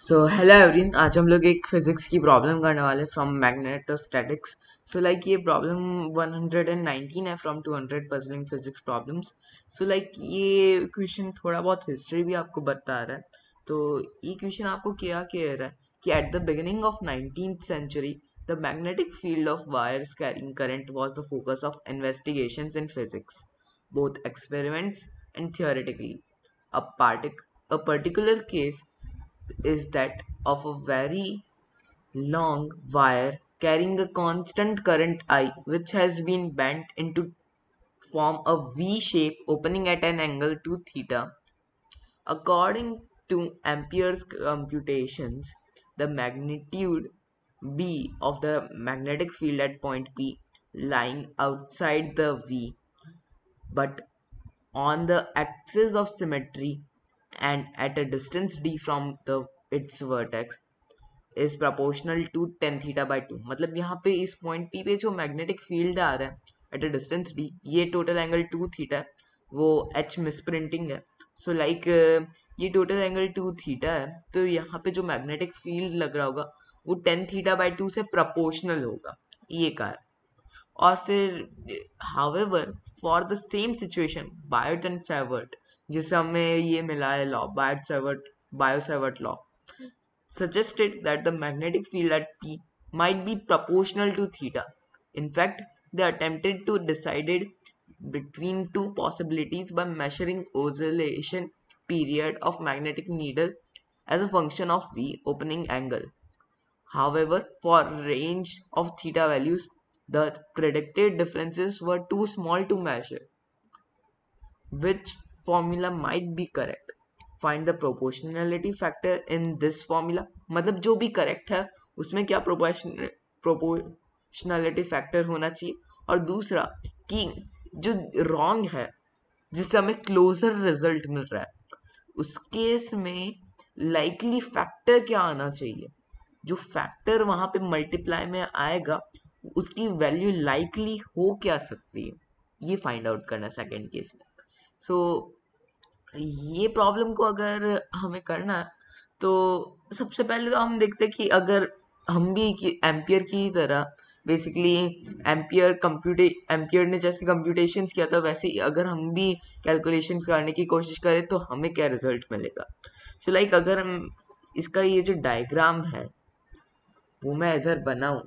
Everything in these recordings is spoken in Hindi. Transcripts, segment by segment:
सो हेलो एवरीवन, आज हम लोग एक फिजिक्स की प्रॉब्लम करने वाले फ्रॉम मैग्नेटोस्टैटिक्स। सो लाइक ये प्रॉब्लम 119 है from 200 puzzling physics problems. So like ये क्वेश्चन थोड़ा बहुत हिस्ट्री भी आपको बता रहा है। तो ये क्वेश्चन आपको क्या कह रहा है कि at the beginning of 19th century the magnetic field of wires carrying current was the focus of investigations in physics, both experiments and theoretically. A, a particular case is that of a very long wire carrying a constant current I, which has been bent into form a V shape opening at an angle to theta. According to Ampere's computations, the magnitude B of the magnetic field at point P lying outside the V but on the axis of symmetry and at a distance d from its vertex is proportional to tan theta by 2। मतलब यहाँ पे इस पॉइंट पी पे जो मैग्नेटिक फील्ड आ रहा है एट अ डिस्टेंस d, ये टोटल एंगल 2 थीटा है, वो h मिसप्रिंटिंग है। सो लाइक ये टोटल एंगल 2 थीटा है, तो यहाँ पे जो मैग्नेटिक फील्ड लग रहा होगा वो tan थीटा बाई 2 से प्रोपोर्शनल होगा, ये कहा। और फिर however for the same situation Biot and Savart, जिससे हमें ये मिला है law bio Savart law suggested that the magnetic field at P might be proportional to theta. In fact, they attempted to decide between two possibilities by measuring oscillation period of magnetic needle as a function of V opening angle. However, for range of theta values, the predicted differences were too small to measure. Which formula might be correct? Find the proportionality factor in this formula। मतलब जो भी करेक्ट है उसमें क्या प्रोपोर्शनलिटी फैक्टर होना चाहिए, और दूसरा कि जो रॉन्ग है जिससे हमें क्लोजर रिजल्ट मिल रहा है उस केस में लाइकली फैक्टर क्या आना चाहिए, जो फैक्टर वहां पे मल्टीप्लाई में आएगा उसकी वैल्यू लाइकली हो क्या सकती है, ये फाइंड आउट करना सेकेंड केस में। सो ये प्रॉब्लम को अगर हमें करना है तो सबसे पहले तो हम देखते हैं कि अगर हम भी एम्पियर की तरह बेसिकली एम्पियर ने जैसे कंप्यूटेशंस किया था वैसे ही अगर हम भी कैलकुलेशन करने की कोशिश करें तो हमें क्या रिजल्ट मिलेगा। सो लाइक अगर हम इसका ये जो डायग्राम है वो मैं इधर बनाऊं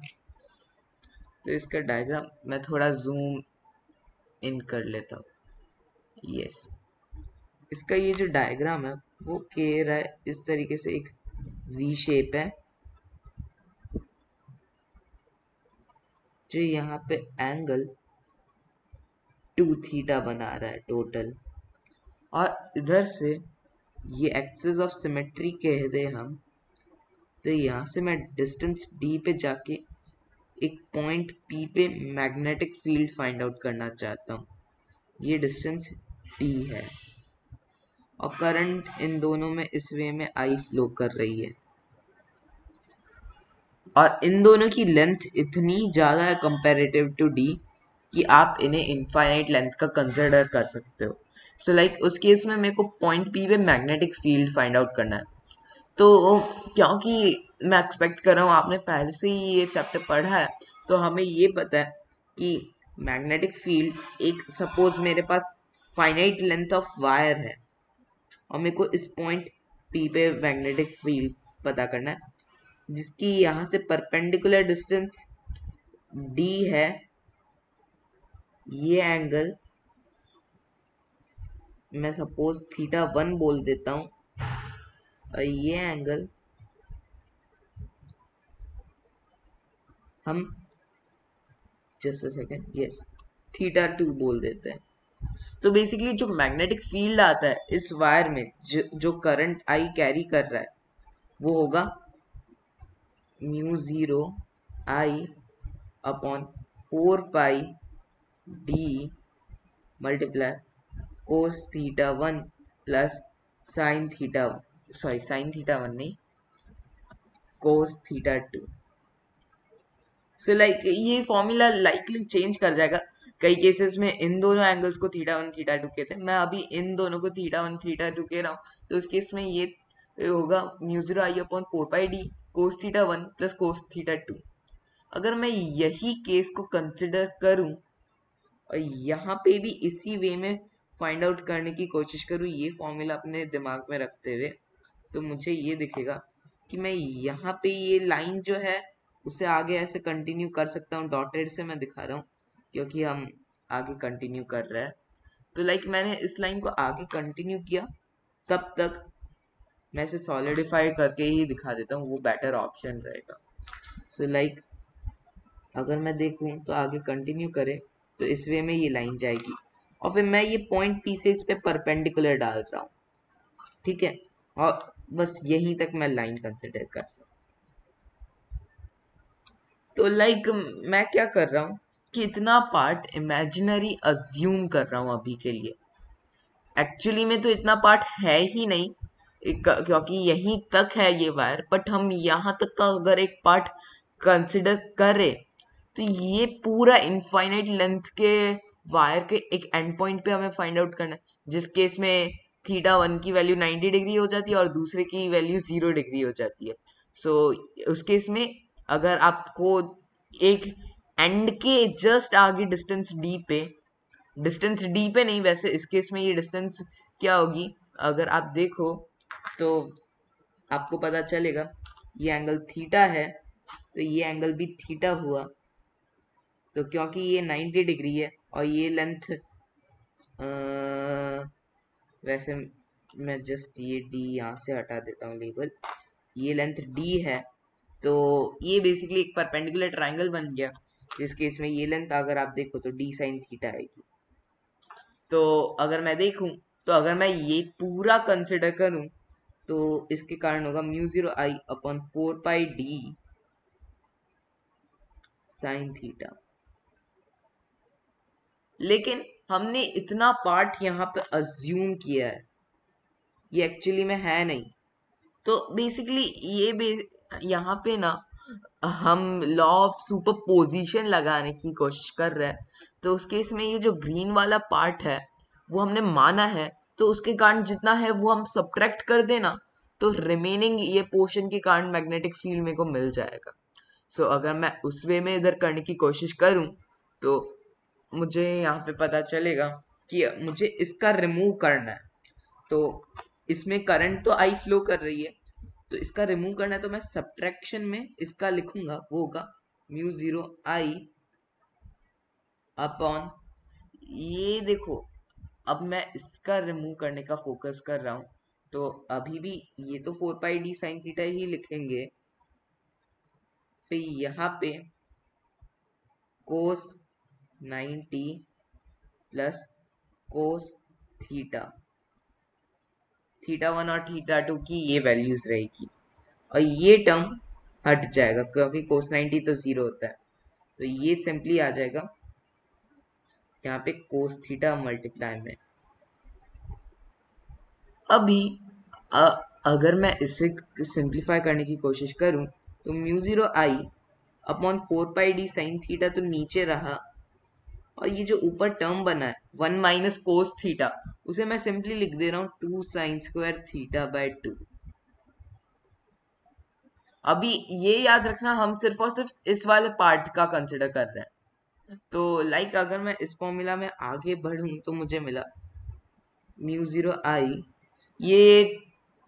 तो इसका डायग्राम मैं थोड़ा जूम इन कर लेता हूँ। यस, इसका ये जो डायग्राम है वो कह रहा है इस तरीके से, एक वी शेप है जो यहाँ पे एंगल 2 थीटा बना रहा है टोटल, और इधर से ये एक्सिस ऑफ सिमेट्री कह दे हम, तो यहाँ से मैं डिस्टेंस d पे जाके एक पॉइंट p पे मैग्नेटिक फील्ड फाइंड आउट करना चाहता हूँ। ये डिस्टेंस d है और करंट इन दोनों में इस वे में I फ्लो कर रही है, और इन दोनों की लेंथ इतनी ज़्यादा है कंपेरेटिव टू d कि आप इन्हें इनफाइनाइट लेंथ का कंसिडर कर सकते हो। सो लाइक उस केस में मेरे को पॉइंट p पे मैग्नेटिक फील्ड फाइंड आउट करना है। तो क्योंकि मैं एक्सपेक्ट कर रहा हूँ आपने पहले से ही ये चैप्टर पढ़ा है, तो हमें ये पता है कि मैग्नेटिक फील्ड एक, सपोज मेरे पास फाइनाइट लेंथ ऑफ वायर है और मेरे को इस पॉइंट p पे मैग्नेटिक फील्ड पता करना है जिसकी यहाँ से परपेंडिकुलर डिस्टेंस d है। ये एंगल मैं सपोज थीटा 1 बोल देता हूँ और ये एंगल हम just a second, yes, theta 2 बोल देते हैं। तो बेसिकली जो मैग्नेटिक फील्ड आता है इस वायर में जो करंट आई कैरी कर रहा है वो होगा mu 0 I upon 4 pi D multiply cos theta 1 plus sine theta, sorry sine theta 1 नहीं, कोस थीटा 2। सो लाइक ये फॉर्मूला लाइकली चेंज कर जाएगा कई केसेस में। इन दोनों एंगल्स को थीटा 1 थीटा 2 कहते हैं, मैं अभी इन दोनों को थीटा 1 थीटा 2 कह रहा हूँ, तो उस केस में ये ये होगा mu zero I upon 4 pi D cos theta 1 plus cos theta 2। अगर मैं यही केस को कंसिडर करूं और यहाँ पे भी इसी वे में फाइंड आउट करने की कोशिश करूँ ये फॉर्मूला अपने दिमाग में रखते हुए, तो मुझे ये दिखेगा कि मैं यहाँ पे ये लाइन जो है उसे आगे ऐसे कंटिन्यू कर सकता हूँ। डॉटेड से मैं दिखा रहा हूँ क्योंकि हम आगे कंटिन्यू कर रहे हैं। तो लाइक मैंने इस लाइन को आगे कंटिन्यू किया, तब तक मैं इसे सॉलिडिफाई करके ही दिखा देता हूँ, वो बेटर ऑप्शन रहेगा। सो लाइक अगर मैं देखूँ तो आगे कंटिन्यू करें तो इस वे में ये लाइन जाएगी और फिर मैं ये पॉइंट पी से इस पे परपेंडिकुलर डाल रहा हूँ, ठीक है, और बस यहीं तक मैं लाइन कंसिडर कर रहा हूँ। तो लाइक मैं क्या कर रहा हूँ कि इतना पार्ट इमेजिनरी अज्यूम कर रहा हूँ अभी के लिए। एक्चुअली में तो इतना पार्ट है ही नहीं क्योंकि यहीं तक है ये वायर, बट हम यहाँ तक का अगर एक पार्ट कंसिडर करें तो ये पूरा इनफाइनाइट लेंथ के वायर के एक एंड पॉइंट पे हमें फाइंड आउट करना है, जिस केस में थीटा 1 की वैल्यू 90 डिग्री हो जाती है और दूसरे की वैल्यू 0 डिग्री हो जाती है। सो उस केस में अगर आपको एक एंड के जस्ट आगे डिस्टेंस डी पे नहीं, वैसे इस केस में ये डिस्टेंस क्या होगी अगर आप देखो तो आपको पता चलेगा ये एंगल थीटा है तो ये एंगल भी थीटा हुआ। तो क्योंकि ये 90 डिग्री है और ये लेंथ वैसे मैं जस्ट ये डी यहाँ से हटा देता हूँ लेबल, ये लेंथ डी है तो ये बेसिकली एक परपेंडिकुलर ट्रायंगल बन गया, जिस केस में ये लेंथ अगर आप देखो तो डी साइन थीटा आएगी। तो अगर मैं देखूं तो अगर मैं ये पूरा कंसिडर करूं तो इसके कारण होगा mu zero I upon 4 pi D sine theta. लेकिन हमने इतना पार्ट यहाँ पे अज्यूम किया है, ये एक्चुअली में है नहीं। तो बेसिकली यहाँ पे ना हम लॉ ऑफ सुपरपोजिशन लगाने की कोशिश कर रहे हैं। तो उस केस में ये जो ग्रीन वाला पार्ट है वो हमने माना है, तो उसके कारण जितना है वो हम सब्ट्रैक्ट कर देना, तो रिमेनिंग ये पोर्शन के कारण मैग्नेटिक फील्ड मेरे को मिल जाएगा। सो अगर मैं उस वे में इधर करने की कोशिश करूं तो मुझे यहाँ पे पता चलेगा कि मुझे इसका रिमूव करना है। तो इसमें करंट तो आई फ्लो कर रही है, तो इसका रिमूव करना है, तो मैं सब्ट्रैक्शन में इसका लिखूंगा, वो होगा म्यू जीरो आई अपॉन, ये देखो अब मैं इसका रिमूव करने का फोकस कर रहा हूँ तो अभी भी ये तो 4 पाई डी साइन थीटा ही लिखेंगे, फिर यहाँ पे कोस 90 प्लस कोस थीटा, थीटा 1 और थीटा 2 की ये वैल्यूज रहेगी और ये टर्म हट जाएगा क्योंकि कोस 90 तो 0 होता है, तो ये सिंपली आ जाएगा यहाँ पे कोस थीटा मल्टीप्लाई में। अभी अ, अगर मैं इसे सिंप्लीफाई करने की कोशिश करूं तो mu zero I upon 4 pi D sine theta तो नीचे रहा और ये जो ऊपर टर्म बना है 1 माइनस कोस थीटा उसे मैं सिंपली लिख दे रहा हूँ 2 साइन स्क्वायर थीटा बाय 2। अभी ये याद रखना हम सिर्फ और सिर्फ इस वाले पार्ट का कंसिडर कर रहे हैं। तो लाइक अगर मैं इस फॉर्मूला में आगे बढ़ूं तो मुझे मिला म्यू जीरो आई, ये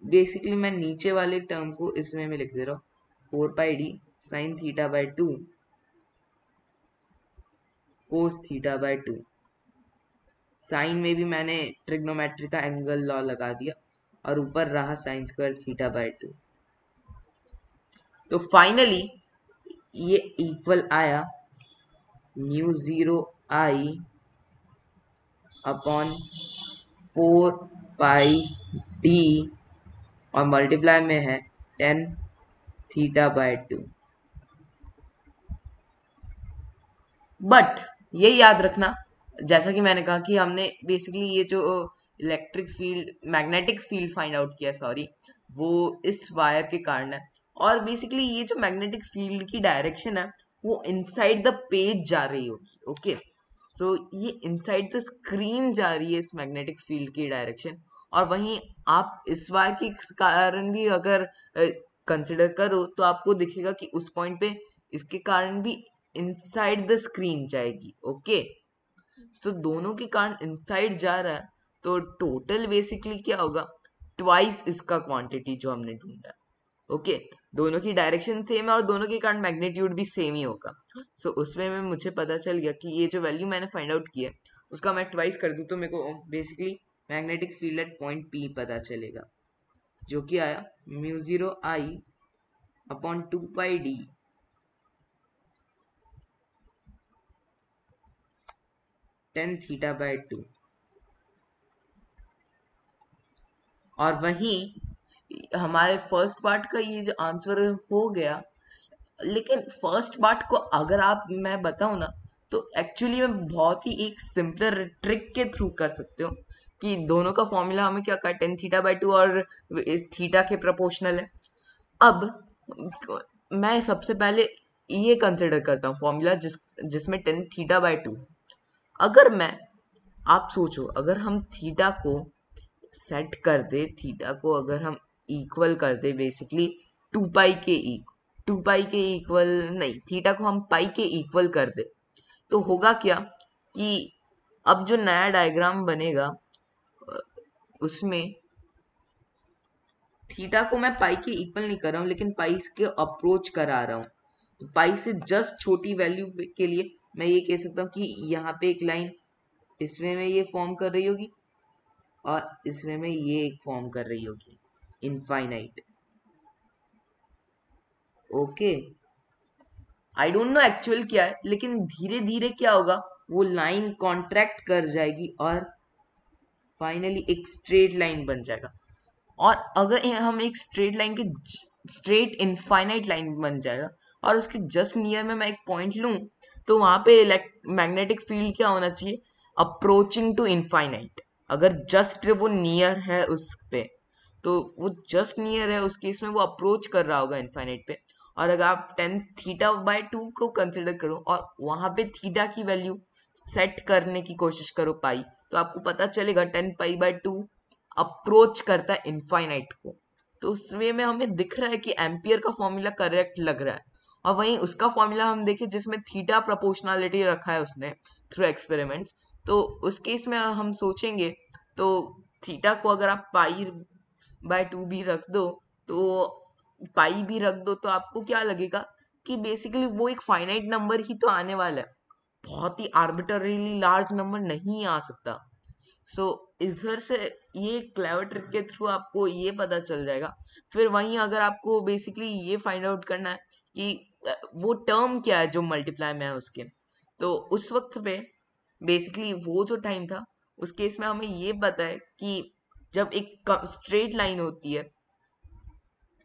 बेसिकली मैं नीचे वाले टर्म को इसमें में लिख दे रहा हूँ 4 pi D sine theta by 2 cos theta by 2। Sine में भी मैंने ट्रिग्नोमेट्री का एंगल लॉ लगा दिया और ऊपर रहा साइन स्क्वायर थीटा बाय 2। तो फाइनली ये इक्वल आया mu zero I upon 4 pi D और मल्टीप्लाई में है 10 थीटा बाय 2। बट ये याद रखना जैसा कि मैंने कहा कि हमने बेसिकली ये जो electric field magnetic field find out किया, सॉरी, वो इस वायर के कारण है। और बेसिकली ये जो मैग्नेटिक फील्ड की डायरेक्शन है वो इनसाइड द पेज जा रही होगी। ओके, सो ये इनसाइड द स्क्रीन जा रही है इस मैग्नेटिक फील्ड की डायरेक्शन, और वहीं आप इस वाई के कारण भी अगर कंसिडर करो तो आपको दिखेगा कि उस पॉइंट पे इसके कारण भी इनसाइड द स्क्रीन जाएगी। ओके, सो दोनों के कारण इनसाइड जा रहा है, तो टोटल बेसिकली क्या होगा, ट्वाइस इसका क्वांटिटी जो हमने ढूंढा है। ओके, दोनों की डायरेक्शन सेम है और दोनों के कारण मैग्नीट्यूड भी सेम ही होगा। सो उसमें में मुझे पता चल गया कि ये जो वैल्यू मैंने फाइंड आउट की है उसका मैं ट्वाइस कर दूं तो मेरे को basically magnetic field at point P पता चलेगा, जो कि आया mu zero I upon 2πd tan theta by 2। और वहीं हमारे फर्स्ट पार्ट का ये जो आंसर हो गया, लेकिन फर्स्ट पार्ट को अगर आप मैं बताऊं ना तो एक्चुअली में बहुत ही एक सिंपलर ट्रिक के थ्रू कर सकते हो कि दोनों का फॉर्मूला हमें क्या, tan थीटा बाय 2 और थीटा के प्रोपोर्शनल है। अब मैं सबसे पहले ये कंसिडर करता हूँ फॉर्मूला जिसमें tan थीटा बाय 2, अगर मैं, आप सोचो अगर हम थीटा को सेट कर दे, थीटा को अगर हम इक्वल कर दे बेसिकली 2 पाई के इक्वल नहीं, थीटा को हम पाई के इक्वल कर दे तो होगा क्या कि अब जो नया डायग्राम बनेगा उसमें थीटा को मैं पाई के इक्वल नहीं कर रहा हूँ लेकिन पाई के अप्रोच करा रहा हूँ। तो पाई से जस्ट छोटी वैल्यू के लिए मैं ये कह सकता हूँ कि यहाँ पे एक लाइन इसमें में ये फॉर्म कर रही होगी और इसमें में ये एक फॉर्म कर रही होगी, infinite. Okay, I don't know actual क्या है, लेकिन धीरे धीरे क्या होगा, वो लाइन कॉन्ट्रैक्ट कर जाएगी और फाइनली एक स्ट्रेट लाइन बन जाएगा। और अगर हम एक स्ट्रेट लाइन के स्ट्रेट इनफाइनाइट लाइन बन जाएगा और उसके जस्ट नियर में मैं एक पॉइंट लूं तो वहां पे मैग्नेटिक फील्ड क्या होना चाहिए, अप्रोचिंग टू इनफाइनाइट। अगर जस्ट वो नियर है उस पे तो वो जस्ट नियर है, उस केस में वो अप्रोच कर रहा होगा इनफाइनाइट पे। और अगर आप tan थीटा बाय 2 को कंसिडर करो और वहां पे थीटा की वैल्यू सेट करने की कोशिश करो पाई, तो आपको पता चलेगा tan पाई बाय 2 अप्रोच करता है इनफाइनाइट को। तो उस वे में हमें दिख रहा है कि एम्पियर का फॉर्मूला करेक्ट लग रहा है। और वहीं उसका फॉर्मूला हम देखें जिसमें थीटा प्रोपोर्शनलिटी रखा है उसने थ्रू एक्सपेरिमेंट्स, तो उस केस में हम सोचेंगे तो थीटा को अगर आप पाई बाय 2 भी रख दो तो पाई भी रख दो तो आपको क्या लगेगा कि बेसिकली वो एक फाइनाइट नंबर ही तो आने वाला है, बहुत ही आर्बिटरीली लार्ज नंबर नहीं आ सकता। सो इधर से ये क्लेवर ट्रिक के थ्रू आपको ये पता चल जाएगा। फिर वहीं अगर आपको बेसिकली ये फाइंड आउट करना है कि वो टर्म क्या है जो मल्टीप्लाई में है उसके, तो उस वक्त पे बेसिकली वो जो टाइम था उस केस में हमें ये पता है कि जब एक स्ट्रेट लाइन होती है,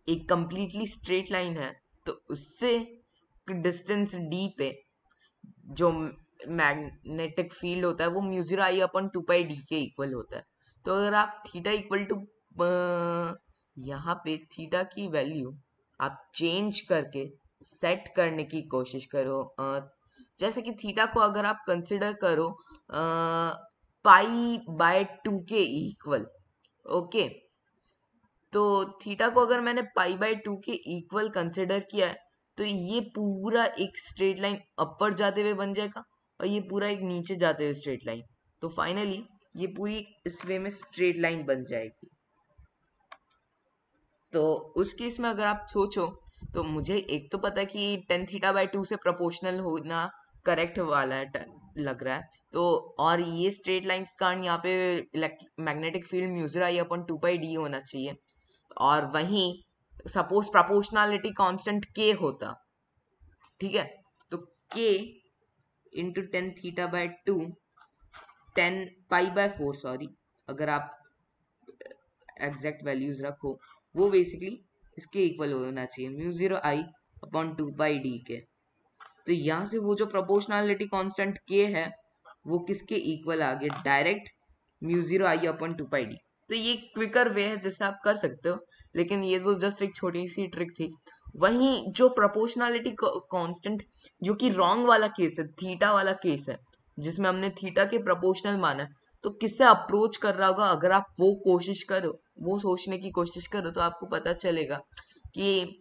एक कंप्लीटली स्ट्रेट लाइन है, तो उससे डिस्टेंस डी पे जो मैग्नेटिक फील्ड होता है वो म्यू जीरो आई अपन 2πd के इक्वल होता है। तो अगर आप थीटा इक्वल टू यहाँ पे थीटा की वैल्यू आप चेंज करके सेट करने की कोशिश करो, जैसे कि थीटा को अगर आप कंसिडर करो पाई बाय 2 के इक्वल। ओके, तो थीटा को अगर मैंने पाई बाय 2 के इक्वल कंसिडर किया है तो ये पूरा एक स्ट्रेट लाइन अपर जाते हुए बन जाएगा और ये पूरा एक नीचे जाते हुए स्ट्रेट लाइन। तो फाइनली ये पूरी इस वे में स्ट्रेट लाइन बन जाएगी। तो उस केस में अगर आप सोचो तो मुझे एक तो पता है कि tan थीटा बाय 2 से प्रोपोर्शनल होना करेक्ट वाला है, लग रहा है। तो और ये स्ट्रेट लाइन के कारण यहाँ पे मैग्नेटिक फील्ड म्यू जीरो आई अपन 2πd होना चाहिए। और वहीं सपोज प्रोपोर्शनलिटी कांस्टेंट k होता, ठीक है, तो k into tan theta by 2 tan pi by 4, sorry अगर आप एग्जैक्ट वैल्यूज रखो वो बेसिकली इसके इक्वल होना चाहिए mu zero I upon 2πd के। तो यहाँ से वो जो प्रोपोर्शनलिटी कांस्टेंट k है वो किसके इक्वल आ गया, direct mu zero I upon 2πd। तो ये क्विकर वे है जिससे आप कर सकते हो, लेकिन ये तो जस्ट एक छोटी सी ट्रिक थी। वहीं जो प्रोपोर्शनलिटी कांस्टेंट जो कि रॉन्ग वाला केस है, थीटा वाला केस है जिसमें हमने थीटा के प्रोपोर्शनल माना है, तो किससे अप्रोच कर रहा होगा, अगर आप वो कोशिश करो, वो सोचने की कोशिश करो, तो आपको पता चलेगा कि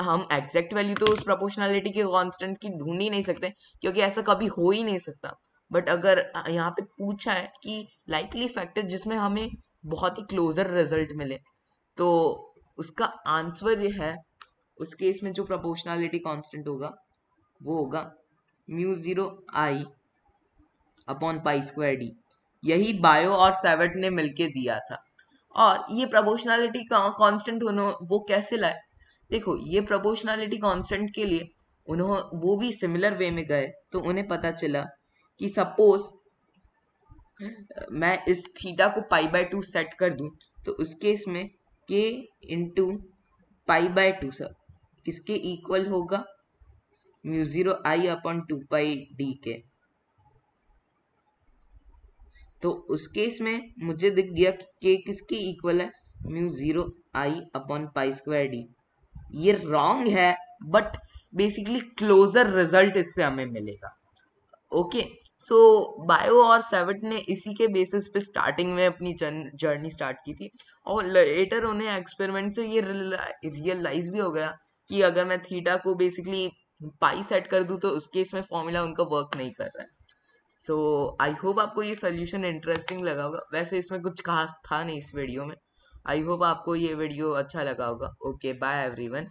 हम एग्जैक्ट वैल्यू तो उस प्रोपोर्शनैलिटी के कांस्टेंट की ढूंढ ही नहीं सकते, क्योंकि ऐसा कभी हो ही नहीं सकता। बट अगर यहाँ पे पूछा है कि लाइकली फैक्टर जिसमें हमें बहुत ही क्लोजर रिजल्ट मिले, तो उसका आंसर ये है, उस केस में जो प्रोपोर्शनैलिटी कांस्टेंट होगा वो होगा mu zero I upon pi square D. यही बायो और सेवेट ने मिलके दिया था। और ये प्रोपोर्शनैलिटी कांस्टेंट वो कैसे लाए? देखो, ये प्रोपोर्शनैलिटी कांस्टेंट के लिए वो भी सिमिलर वे में गए, तो उन्हें पता चला कि सपोज मैं इस थीटा को पाई बाय 2 सेट कर दूं, तो उस केस में के इंटू पाई बाय 2 सर किसके इक्वल होगा? Mu zero I upon 2 pi D के। तो उस केस में मुझे दिख गया कि के किसके इक्वल है? Mu zero I upon pi square D. ये रॉन्ग है, बट बेसिकली क्लोजर रिजल्ट इससे हमें मिलेगा। ओके, सो बायो और सेवेट ने इसी के बेसिस पे स्टार्टिंग में अपनी जर्नी स्टार्ट की थी, और लेटर उन्हें एक्सपेरिमेंट से ये रियलाइज भी हो गया कि अगर मैं थीटा को बेसिकली पाई सेट कर दूं, तो उस केस में फॉर्मूला उनका वर्क नहीं कर रहा है। सो आई होप आपको ये सोल्यूशन इंटरेस्टिंग लगा होगा। वैसे इसमें कुछ खास था नहीं इस वीडियो में। आई होप आपको ये वीडियो अच्छा लगा होगा। Okay, bye everyone.